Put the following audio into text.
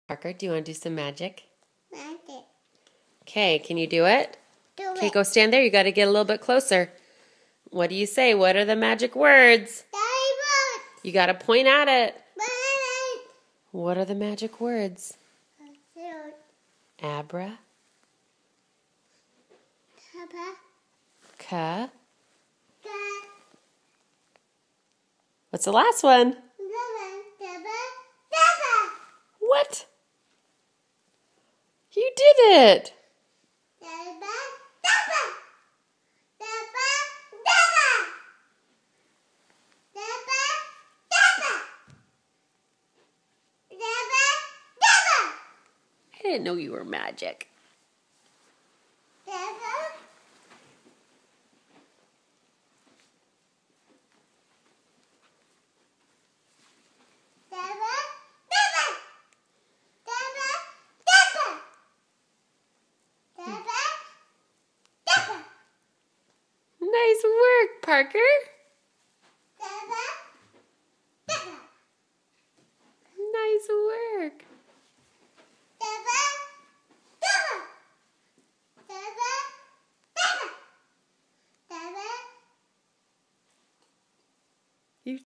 Parker, do you want to do some magic? Magic. Okay, can you do it? Do Go stand there. You got to get a little bit closer. What do you say? What are the magic words? Diamond. You got to point at it. Diamond. What are the magic words? Silk. Abra. Papa. Ka. Ka. What's the last one? Daba. Daba. Daba. What? You did it. Daba. Daba. Daba. Daba. Daba. Daba. Daba. Daba. I didn't know you were magic. Daba. Daba. Daba. Daba. Daba. Daba. Daba. Nice work, Parker.